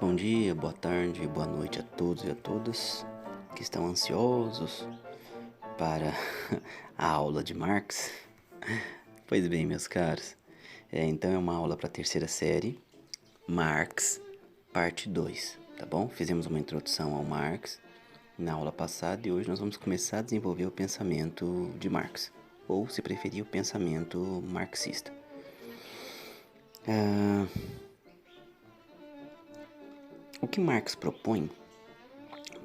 Bom dia, boa tarde, boa noite a todos e a todas que estão ansiosos para a aula de Marx. Pois bem, meus caros, então é uma aula para a terceira série, Marx, parte 2, tá bom? Fizemos uma introdução ao Marx na aula passada e hoje nós vamos começar a desenvolver o pensamento de Marx, ou, se preferir, o pensamento marxista. O que Marx propõe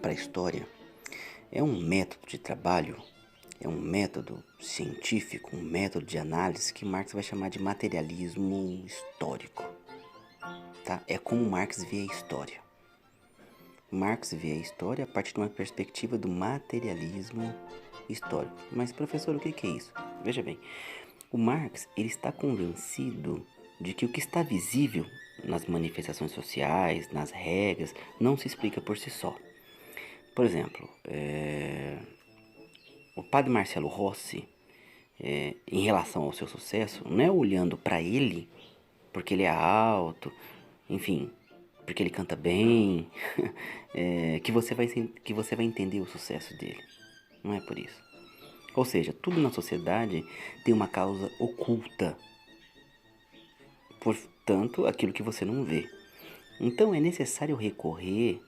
para a história é um método de trabalho, é um método científico, um método de análise que Marx vai chamar de materialismo histórico. Tá? É como Marx vê a história. Marx vê a história a partir de uma perspectiva do materialismo histórico. Mas, professor, o que é isso? Veja bem, o Marx ele está convencido de que o que está visível nas manifestações sociais, nas regras, não se explica por si só. Por exemplo, o padre Marcelo Rossi, em relação ao seu sucesso, não é olhando para ele, porque ele é alto, enfim, porque ele canta bem, que você vai entender o sucesso dele. Não é por isso. Ou seja, tudo na sociedade tem uma causa oculta, portanto, aquilo que você não vê. Então é necessário recorrer,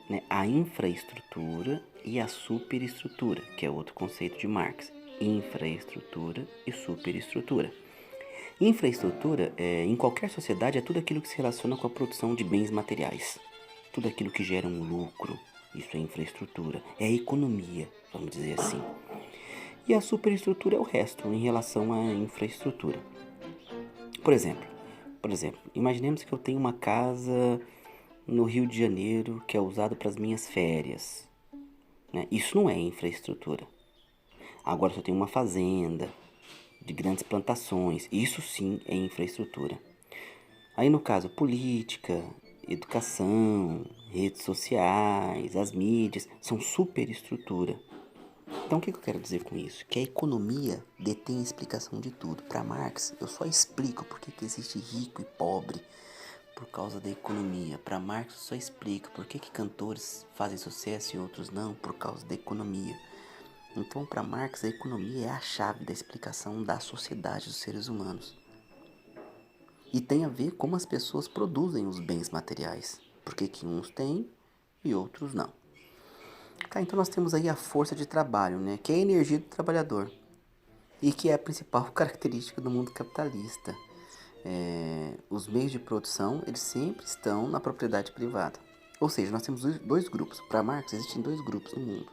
né, à infraestrutura e à superestrutura, que é outro conceito de Marx. Infraestrutura e superestrutura. Infraestrutura, em qualquer sociedade, é tudo aquilo que se relaciona com a produção de bens materiais. Tudo aquilo que gera um lucro. Isso é infraestrutura. É a economia, vamos dizer assim. E a superestrutura é o resto em relação à infraestrutura. Por exemplo, imaginemos que eu tenho uma casa no Rio de Janeiro que é usada para as minhas férias. Né? Isso não é infraestrutura. Agora, se eu tenho uma fazenda de grandes plantações, isso sim é infraestrutura. Aí, no caso, política, educação, redes sociais, as mídias, são superestrutura. Então, o que eu quero dizer com isso? Que a economia detém a explicação de tudo. Para Marx, eu só explico por que existe rico e pobre por causa da economia. Para Marx, eu só explico por que cantores fazem sucesso e outros não por causa da economia. Então, para Marx, a economia é a chave da explicação da sociedade dos seres humanos. E tem a ver como as pessoas produzem os bens materiais. Por que uns têm e outros não. Tá, então nós temos aí a força de trabalho, né, que é a energia do trabalhador. E que é a principal característica do mundo capitalista. Os meios de produção, eles sempre estão na propriedade privada. Ou seja, nós temos dois grupos. Para Marx, existem dois grupos no mundo.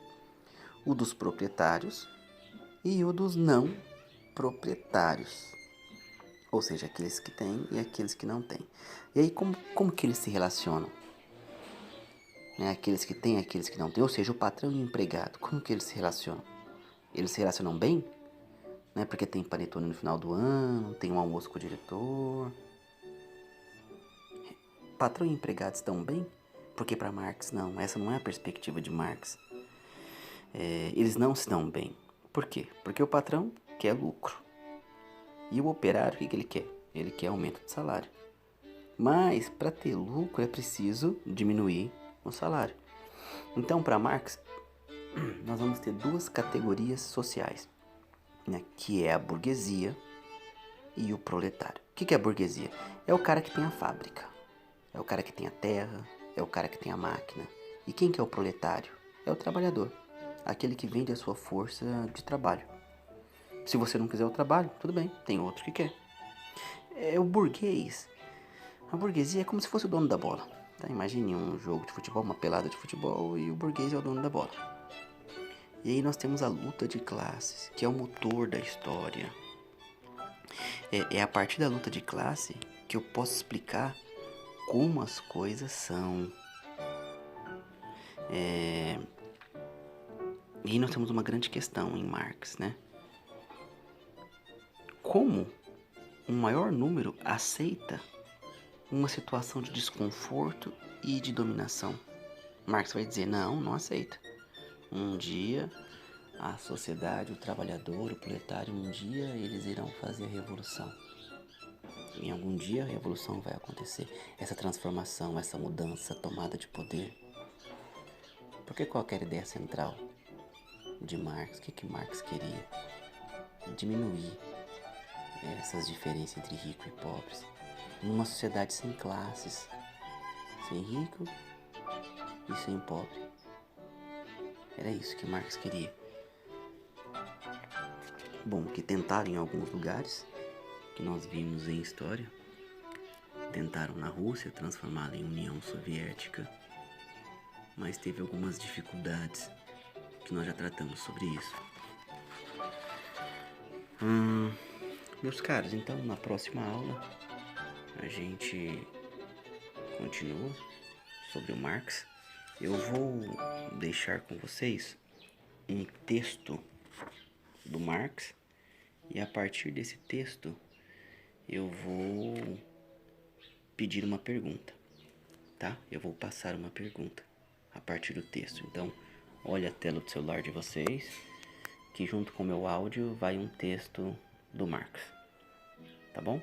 O dos proprietários e o dos não proprietários. Ou seja, aqueles que têm e aqueles que não têm. E aí, como que eles se relacionam? Né? Aqueles que têm e aqueles que não têm. Ou seja, o patrão e o empregado, como que eles se relacionam? Eles se relacionam bem? Né? Porque tem panetone no final do ano, tem um almoço com o diretor. Patrão e empregado estão bem? Porque para Marx, não. Essa não é a perspectiva de Marx. Eles não se dão bem. Por quê? Porque o patrão quer lucro. E o operário, o que ele quer? Ele quer aumento de salário. Mas, para ter lucro, é preciso diminuir o salário. Então, para Marx, nós vamos ter duas categorias sociais, né, que é a burguesia e o proletário. O que é a burguesia? É o cara que tem a fábrica, é o cara que tem a terra, é o cara que tem a máquina. E quem que é o proletário? É o trabalhador, aquele que vende a sua força de trabalho. Se você não quiser o trabalho, tudo bem, tem outro que quer. É o burguês. A burguesia é como se fosse o dono da bola. Tá? Imagine um jogo de futebol, uma pelada de futebol, e o burguês é o dono da bola. E aí nós temos a luta de classes, que é o motor da história. É a partir da luta de classe que eu posso explicar como as coisas são. E aí nós temos uma grande questão em Marx, né? Como um maior número aceita uma situação de desconforto e de dominação? Marx vai dizer, não aceita. Um dia a sociedade, o trabalhador, o proletário, um dia eles irão fazer a revolução. Em algum dia a revolução vai acontecer. Essa transformação, essa mudança, essa tomada de poder. Porque qual que era a ideia central de Marx? O que Marx queria? Diminuir essas diferenças entre rico e pobres. Numa sociedade sem classes. Sem rico e sem pobre. Era isso que Marx queria. Bom, que tentaram em alguns lugares, que nós vimos em história. Tentaram na Rússia transformá-la em União Soviética, mas teve algumas dificuldades que nós já tratamos sobre isso. Meus caros, então na próxima aula a gente continua sobre o Marx. Eu vou deixar com vocês um texto do Marx e a partir desse texto eu vou pedir uma pergunta, tá? Eu vou passar uma pergunta a partir do texto. Então, olha a tela do celular de vocês, que junto com o meu áudio vai um texto do Marx, tá bom?